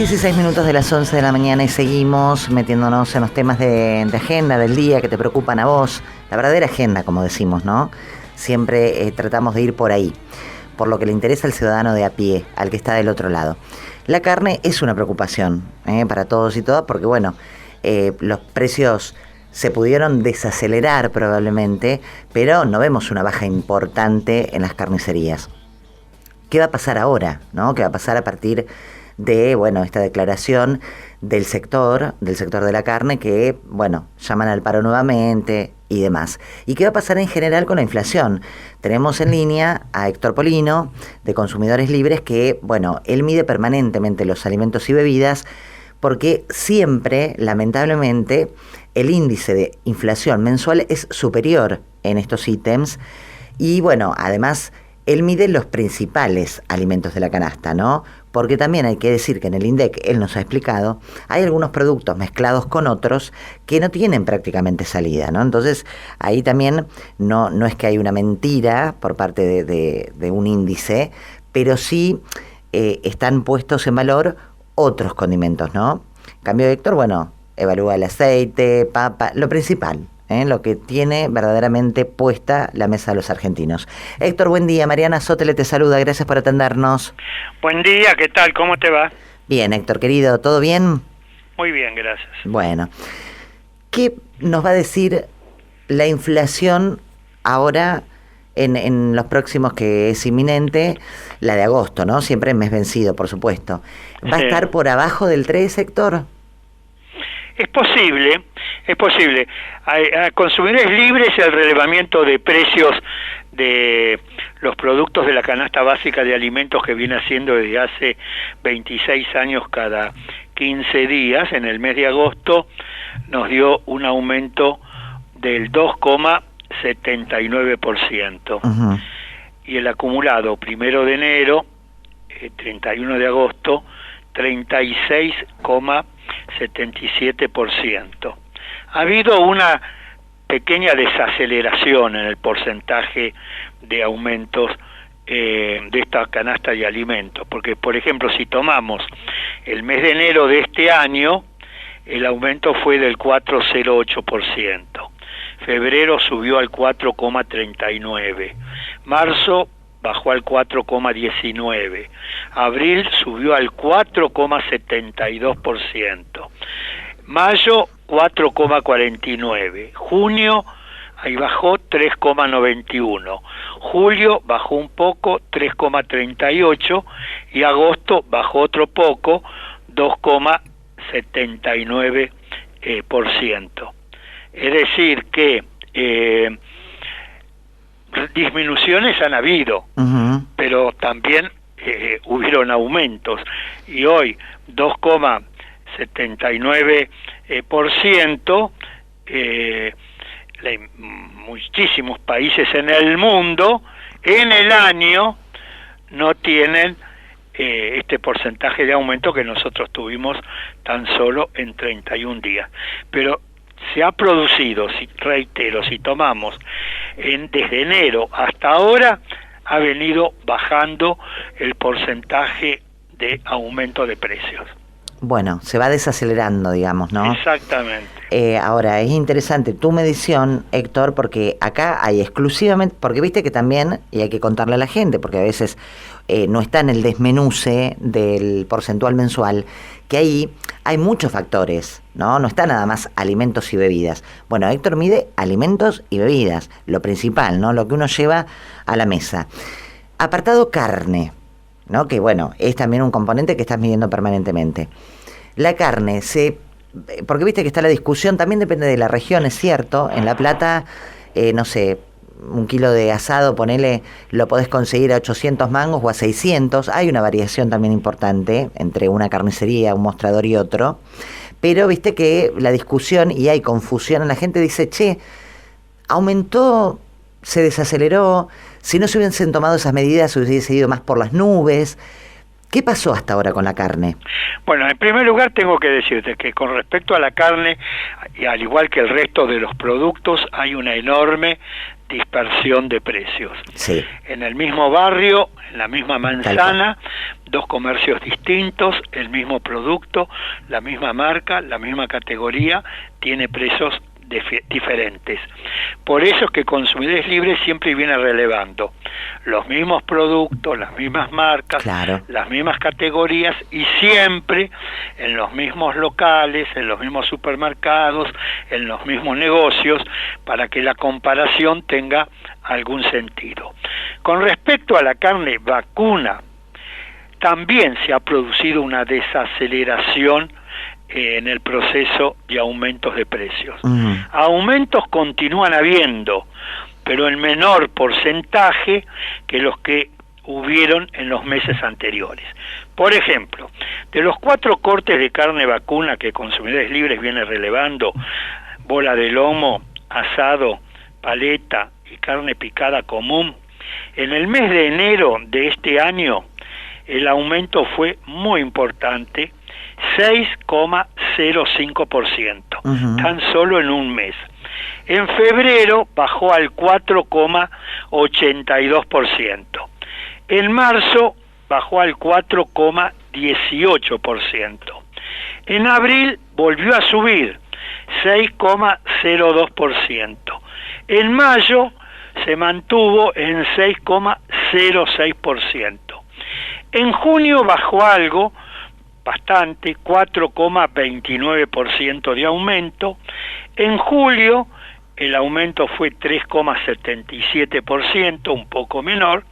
16 minutos de las 11 de la mañana y seguimos metiéndonos en los temas de agenda del día que te preocupan a vos. La verdadera agenda, como decimos, ¿no? Siempre tratamos de ir por ahí, por lo que le interesa al ciudadano de a pie, al que está del otro lado. La carne es una preocupación para todos y todas porque, bueno, los precios se pudieron desacelerar probablemente, pero no vemos una baja importante en las carnicerías. ¿Qué va a pasar ahora, no? ¿Qué va a pasar a partir de, bueno, esta declaración del sector de la carne que, bueno, llaman al paro nuevamente y demás? ¿Y qué va a pasar en general con la inflación? Tenemos en línea a Héctor Polino, de Consumidores Libres, que, bueno, él mide permanentemente los alimentos y bebidas porque siempre, lamentablemente, el índice de inflación mensual es superior en estos ítems y, bueno, además él mide los principales alimentos de la canasta, ¿no? Porque también hay que decir que en el INDEC, él nos ha explicado, hay algunos productos mezclados con otros que no tienen prácticamente salida, ¿no? Entonces, ahí también no es que hay una mentira por parte de un índice, pero sí están puestos en valor otros condimentos, ¿no? En cambio, Héctor, bueno, evalúa el aceite, papa, lo principal, lo que tiene verdaderamente puesta la mesa de los argentinos. Héctor, buen día. Mariana Sotele te saluda. Gracias por atendernos. Buen día, ¿qué tal? ¿Cómo te va? Bien, Héctor, querido. ¿Todo bien? Muy bien, gracias. Bueno, ¿qué nos va a decir la inflación ahora en los próximos, que es inminente, la de agosto, ¿no? Siempre en mes vencido, por supuesto. ¿Va a estar por abajo del 3, Héctor? Es posible, es posible. A Consumidores Libres, el relevamiento de precios de los productos de la canasta básica de alimentos que viene haciendo desde hace 26 años cada 15 días, en el mes de agosto nos dio un aumento del 2,79%. Uh-huh. Y el acumulado 1 de enero, 31 de agosto, 36,77%. Ha habido una pequeña desaceleración en el porcentaje de aumentos de esta canasta de alimentos, porque, por ejemplo, si tomamos el mes de enero de este año, el aumento fue del 4,08%. Febrero subió al 4,39%. Marzo bajó al 4,19%. Abril subió al 4,72%. Mayo 4,49%. Junio ahí bajó 3,91%. Julio bajó un poco 3,38% y agosto bajó otro poco 2,79%. Es decir que disminuciones han habido, uh-huh, pero también hubieron aumentos, y hoy 2,79%, muchísimos países en el mundo en el año no tienen este porcentaje de aumento que nosotros tuvimos tan solo en 31 días. Pero se ha producido, reitero, si tomamos desde enero hasta ahora, ha venido bajando el porcentaje de aumento de precios. Bueno, se va desacelerando, digamos, ¿no? Exactamente. Ahora, es interesante tu medición, Héctor, porque acá hay exclusivamente, porque viste que también, y hay que contarle a la gente, porque a veces no está en el desmenuce del porcentual mensual, que ahí hay muchos factores, ¿no? No está nada más alimentos y bebidas. Bueno, Héctor mide alimentos y bebidas, lo principal, ¿no? Lo que uno lleva a la mesa. Apartado carne, ¿no? Que bueno, es también un componente que estás midiendo permanentemente. La carne, porque viste que está la discusión, también depende de la región, es cierto. En La Plata, no sé, un kilo de asado, ponele, lo podés conseguir a 800 mangos o a 600. Hay una variación también importante entre una carnicería, un mostrador y otro. Pero viste que la discusión, y hay confusión, la gente dice, che, aumentó, se desaceleró, si no se hubiesen tomado esas medidas se hubiese ido más por las nubes. ¿Qué pasó hasta ahora con la carne? Bueno, en primer lugar tengo que decirte que con respecto a la carne, y al igual que el resto de los productos, hay una enorme dispersión de precios. Sí. En el mismo barrio, en la misma manzana, dos comercios distintos, el mismo producto, la misma marca, la misma categoría, tiene precios diferentes. Por eso es que Consumidores Libres siempre viene relevando los mismos productos, las mismas marcas, claro, las mismas categorías, y siempre en los mismos locales, en los mismos supermercados, en los mismos negocios, para que la comparación tenga algún sentido. Con respecto a la carne vacuna, también se ha producido una desaceleración en el proceso de aumentos de precios. Aumentos continúan habiendo, pero en menor porcentaje que los que hubieron en los meses anteriores. Por ejemplo, de los 4 cortes de carne vacuna que Consumidores Libres viene relevando, bola de lomo, asado, paleta y carne picada común, en el mes de enero de este año el aumento fue muy importante, 6,05%, tan solo en un mes. En febrero bajó al 4,82%. En marzo bajó al 4,18%. En abril volvió a subir, 6,02%. En mayo se mantuvo en 6,06%. En junio bajó algo, bastante, 4,29% de aumento. En julio el aumento fue 3,77%, un poco menor,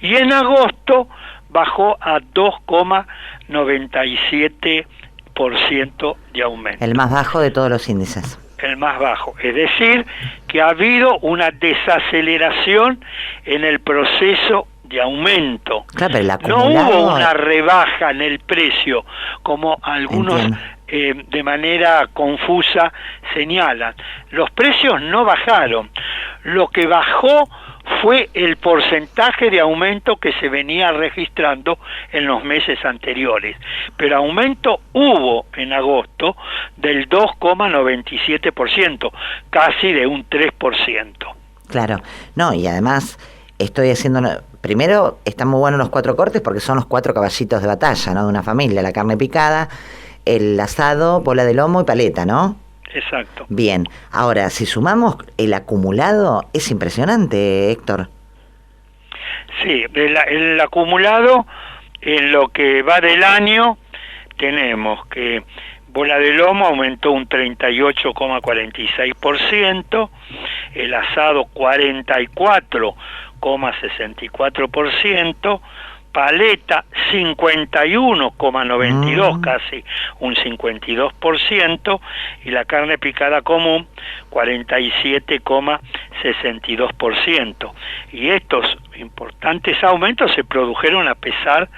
y en agosto bajó a 2,97% de aumento. El más bajo de todos los índices. El más bajo, es decir, que ha habido una desaceleración en el proceso de aumento. Claro, pero el no hubo una rebaja en el precio, como algunos de manera confusa señalan. Los precios no bajaron. Lo que bajó fue el porcentaje de aumento que se venía registrando en los meses anteriores. Pero aumento hubo en agosto del 2,97%, casi de un 3%. Claro, no, y además estoy haciendo... Primero, están muy buenos los 4 cortes porque son los 4 caballitos de batalla, ¿no? De una familia, la carne picada, el asado, bola de lomo y paleta, ¿no? Exacto. Bien, ahora, si sumamos el acumulado, es impresionante, Héctor. Sí, el acumulado, en lo que va del año, tenemos que bola de lomo aumentó un 38,46%, el asado 44,64%, paleta 51,92, casi un 52%, y la carne picada común 47,62%. Y estos importantes aumentos se produjeron a pesar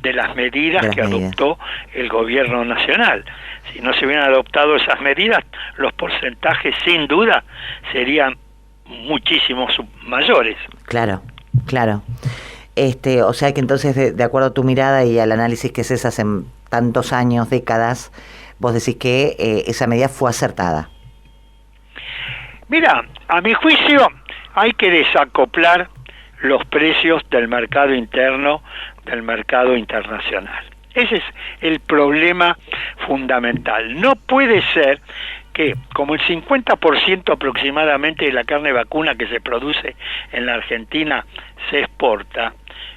de las medidas que adoptó el gobierno nacional. Si no se hubieran adoptado esas medidas, los porcentajes sin duda serían muchísimos mayores. Claro, claro. O sea que entonces, de acuerdo a tu mirada y al análisis que haces hace tantos años, décadas, vos decís que esa medida fue acertada. Mira, a mi juicio hay que desacoplar los precios del mercado interno del mercado internacional. Ese es el problema fundamental. No puede ser que, como el 50% aproximadamente de la carne vacuna que se produce en la Argentina se exporta,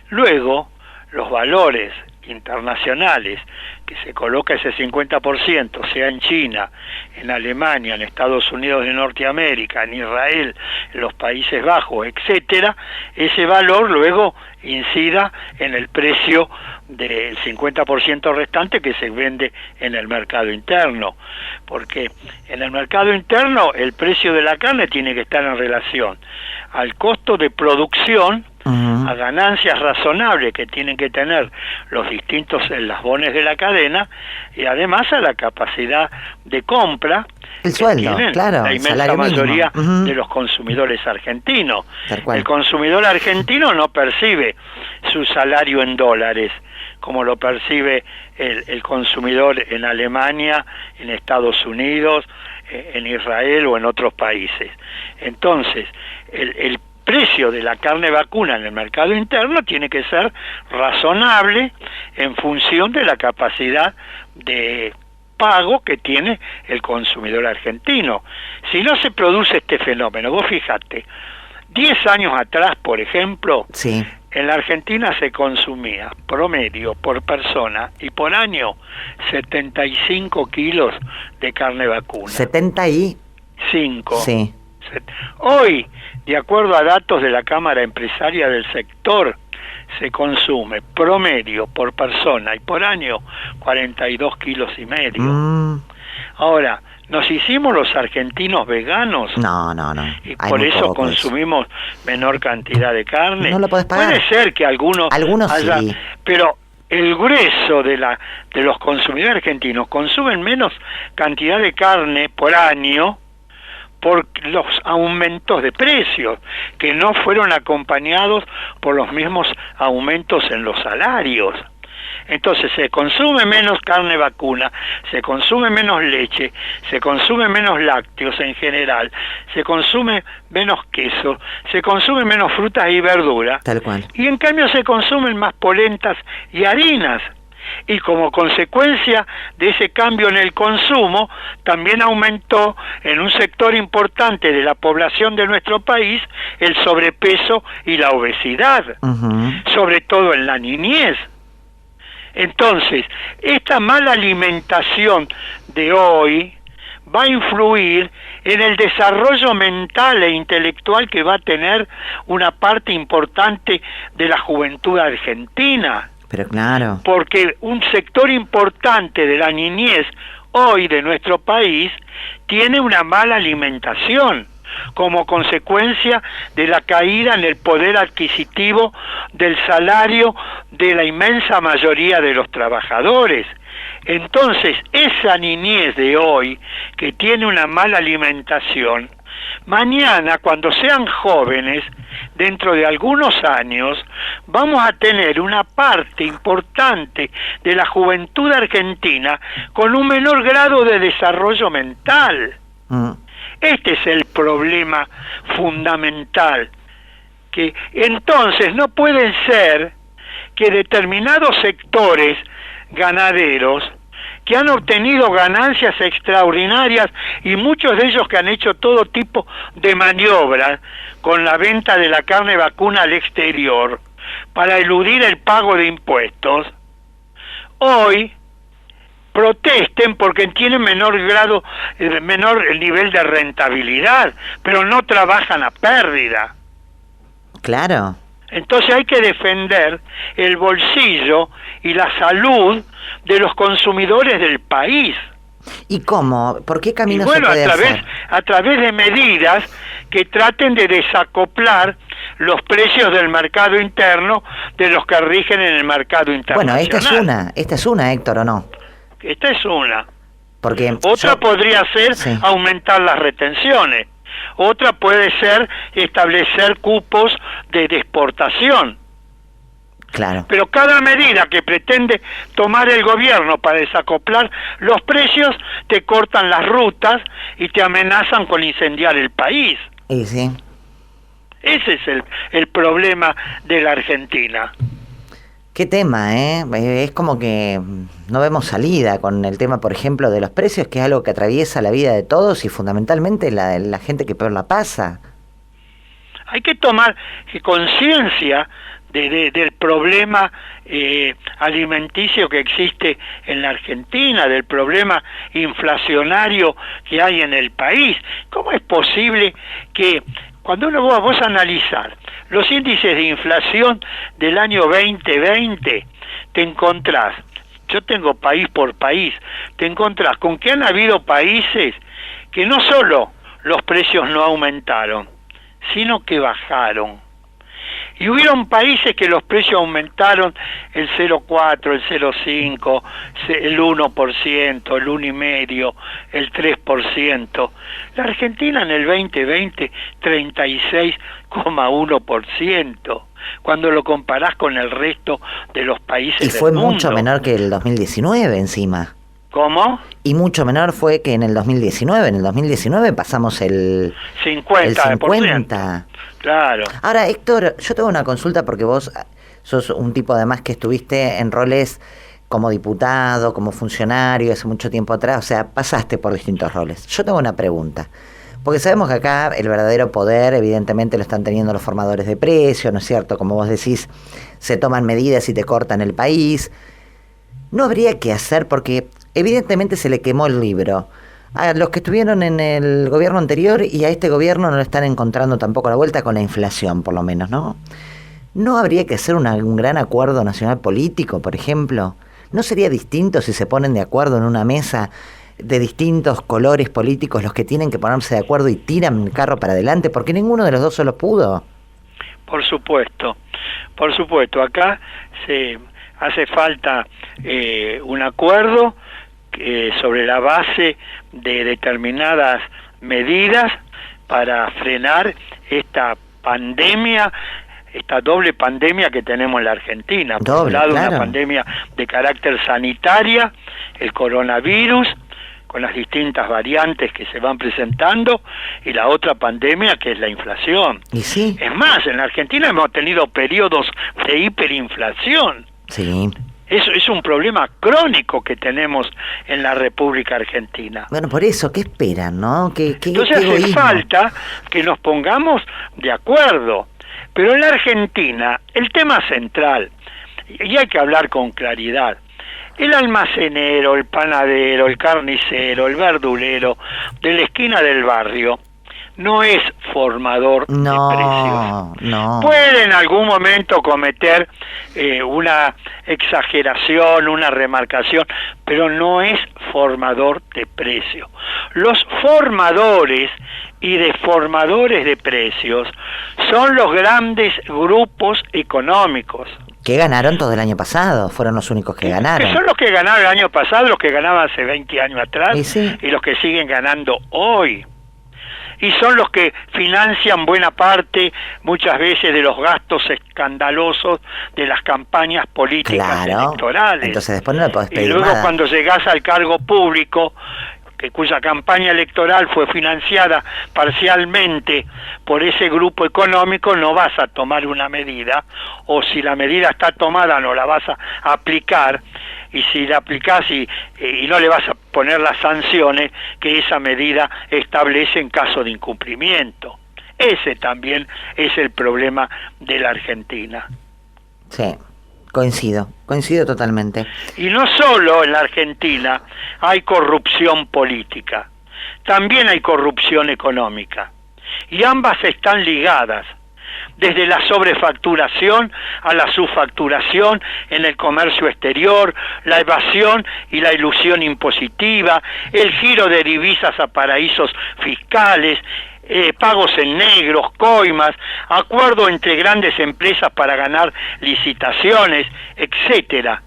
luego los valores internacionales que se coloca ese 50%, sea en China, en Alemania, en Estados Unidos de Norteamérica, en Israel, en los Países Bajos, etcétera, ese valor luego incida en el precio del 50% restante que se vende en el mercado interno, porque en el mercado interno el precio de la carne tiene que estar en relación al costo de producción, a ganancias razonables que tienen que tener los distintos eslabones de la cadena, y además a la capacidad de compra el sueldo, claro, la inmensa mayoría de los consumidores argentinos. El consumidor argentino no percibe su salario en dólares como lo percibe el consumidor en Alemania, en Estados Unidos, en Israel o en otros países. Entonces, el precio de la carne vacuna en el mercado interno tiene que ser razonable en función de la capacidad de pago que tiene el consumidor argentino. Si no se produce este fenómeno, vos fijate, 10 años atrás, por ejemplo, Sí. en la Argentina se consumía promedio por persona y por año 75 kilos de carne vacuna. 75. Sí. Hoy, de acuerdo a datos de la Cámara Empresaria del sector, se consume promedio por persona y por año 42 kilos y medio. Ahora, nos hicimos los argentinos veganos. No. Y por eso consumimos menor cantidad de carne. No lo podés pagar. Puede ser que algunos haya, sí. pero el grueso de los consumidores argentinos consumen menos cantidad de carne por año por los aumentos de precios, que no fueron acompañados por los mismos aumentos en los salarios. Entonces se consume menos carne vacuna, se consume menos leche, se consume menos lácteos en general, se consume menos queso, se consume menos frutas y verduras, Tal cual. y en cambio se consumen más polentas y harinas. Y como consecuencia de ese cambio en el consumo, también aumentó en un sector importante de la población de nuestro país el sobrepeso y la obesidad, sobre todo en la niñez. Entonces, esta mala alimentación de hoy va a influir en el desarrollo mental e intelectual que va a tener una parte importante de la juventud argentina. Pero claro. Porque un sector importante de la niñez hoy de nuestro país tiene una mala alimentación como consecuencia de la caída en el poder adquisitivo del salario de la inmensa mayoría de los trabajadores. Entonces, esa niñez de hoy, que tiene una mala alimentación, mañana, cuando sean jóvenes, dentro de algunos años, vamos a tener una parte importante de la juventud argentina con un menor grado de desarrollo mental. Este es el problema fundamental, que entonces no puede ser que determinados sectores ganaderos que han obtenido ganancias extraordinarias y muchos de ellos que han hecho todo tipo de maniobras con la venta de la carne vacuna al exterior para eludir el pago de impuestos, hoy protesten porque tienen menor nivel de rentabilidad, pero no trabajan a pérdida. Claro. Entonces hay que defender el bolsillo y la salud de los consumidores del país. ¿Y cómo? ¿Por qué camino se puede hacer? A través de medidas que traten de desacoplar los precios del mercado interno de los que rigen en el mercado internacional. Bueno, esta es una, Héctor, ¿o no? Esta es una. Porque otra podría ser aumentar las retenciones. Otra puede ser establecer cupos de exportación. Claro. Pero cada medida que pretende tomar el gobierno para desacoplar los precios, te cortan las rutas y te amenazan con incendiar el país. Y sí. Ese es el problema de la Argentina. Qué tema, ¿eh? Es como que no vemos salida con el tema, por ejemplo, de los precios, que es algo que atraviesa la vida de todos y fundamentalmente la gente que peor la pasa. Hay que tomar conciencia del problema alimenticio que existe en la Argentina, del problema inflacionario que hay en el país. ¿Cómo es posible que cuando vos analizar los índices de inflación del año 2020, te encontrás, yo tengo país por país, te encontrás con que han habido países que no solo los precios no aumentaron, sino que bajaron. Y hubieron países que los precios aumentaron el 0,4, el 0,5, el 1%, el 1,5%, el 3%. La Argentina en el 2020, 36,1%, cuando lo comparás con el resto de los países del mundo. Y fue mucho menor que el 2019 encima. ¿Cómo? Y mucho menor fue que en el 2019. En el 2019 pasamos el 50%. Claro. Ahora, Héctor, yo tengo una consulta porque vos sos un tipo además que estuviste en roles como diputado, como funcionario hace mucho tiempo atrás, o sea, pasaste por distintos roles. Yo tengo una pregunta, porque sabemos que acá el verdadero poder evidentemente lo están teniendo los formadores de precios, ¿no es cierto? Como vos decís, se toman medidas y te cortan el país. No habría que hacer, porque evidentemente se le quemó el libro a los que estuvieron en el gobierno anterior y a este gobierno no le están encontrando tampoco la vuelta con la inflación, por lo menos, ¿no? ¿No habría que hacer un gran acuerdo nacional político, por ejemplo? ¿No sería distinto si se ponen de acuerdo en una mesa de distintos colores políticos los que tienen que ponerse de acuerdo y tiran el carro para adelante? Porque ninguno de los dos solo pudo. Por supuesto. Acá se hace falta un acuerdo sobre la base de determinadas medidas para frenar esta pandemia, esta doble pandemia que tenemos en la Argentina. Por un lado, claro, una pandemia de carácter sanitaria, el coronavirus, con las distintas variantes que se van presentando, y la otra pandemia que es la inflación. ¿Y sí? Es más, en la Argentina hemos tenido periodos de hiperinflación. Sí. Eso es un problema crónico que tenemos en la República Argentina. Bueno, por eso, ¿qué esperan, no? Entonces hace falta que nos pongamos de acuerdo. Pero en la Argentina, el tema central, y hay que hablar con claridad, el almacenero, el panadero, el carnicero, el verdulero de la esquina del barrio no es formador de precios. No. Puede en algún momento cometer una exageración, una remarcación, pero no es formador de precios. Los formadores y deformadores de precios son los grandes grupos económicos. Que ganaron todo el año pasado, fueron los únicos que ganaron. Que son los que ganaron el año pasado, los que ganaban hace 20 años atrás, sí, y los que siguen ganando hoy. Y son los que financian buena parte, muchas veces, de los gastos escandalosos de las campañas políticas electorales. Entonces después no le podés pedir y luego nada. Cuando llegás al cargo público, cuya campaña electoral fue financiada parcialmente por ese grupo económico, no vas a tomar una medida, o si la medida está tomada no la vas a aplicar, y si la aplicás y no le vas a poner las sanciones que esa medida establece en caso de incumplimiento. Ese también es el problema de la Argentina. Sí. Coincido totalmente. Y no solo en la Argentina hay corrupción política, también hay corrupción económica, y ambas están ligadas, desde la sobrefacturación a la subfacturación en el comercio exterior, la evasión y la ilusión impositiva, el giro de divisas a paraísos fiscales, pagos en negros, coimas, acuerdo entre grandes empresas para ganar licitaciones, etcétera.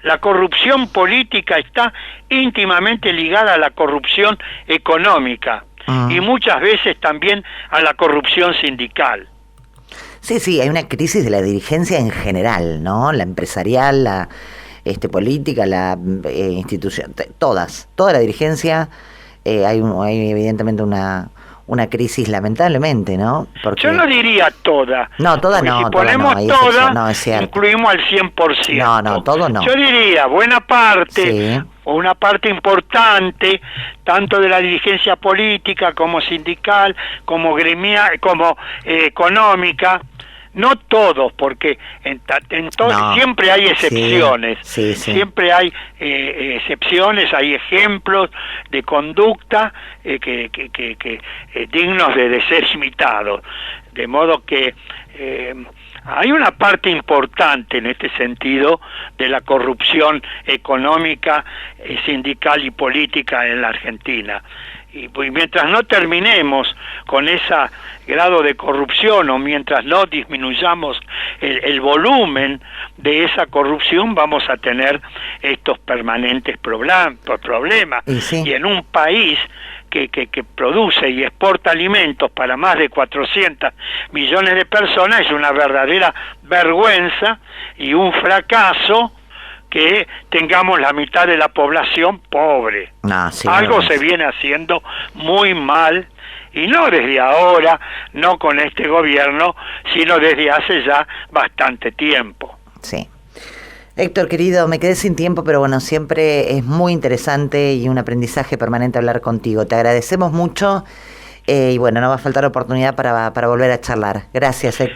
La corrupción política está íntimamente ligada a la corrupción económica y muchas veces también a la corrupción sindical. Sí, hay una crisis de la dirigencia en general, ¿no? La empresarial, la política, la institución, toda la dirigencia, hay evidentemente una crisis, lamentablemente, ¿no? Porque yo no diría toda. No, toda no. Si ponemos toda, no, incluimos al 100%. No, todo no. Yo diría buena parte, o una parte importante, tanto de la dirigencia política como sindical, como gremial, como económica. No todos, porque siempre hay excepciones, siempre hay excepciones, hay ejemplos de conducta que dignos de ser imitados, de modo que hay una parte importante en este sentido de la corrupción económica, sindical y política en la Argentina. Y mientras no terminemos con ese grado de corrupción, o mientras no disminuyamos el volumen de esa corrupción, vamos a tener estos permanentes problemas. Y en un país que produce y exporta alimentos para más de 400 millones de personas, es una verdadera vergüenza y un fracaso que tengamos la mitad de la población pobre. No, sí, Algo no, se viene haciendo muy mal, y no desde ahora, no con este gobierno, sino desde hace ya bastante tiempo. sí. Héctor, querido, me quedé sin tiempo, pero bueno, siempre es muy interesante y un aprendizaje permanente hablar contigo. Te agradecemos mucho y bueno, no va a faltar oportunidad para volver a charlar. Gracias, Héctor.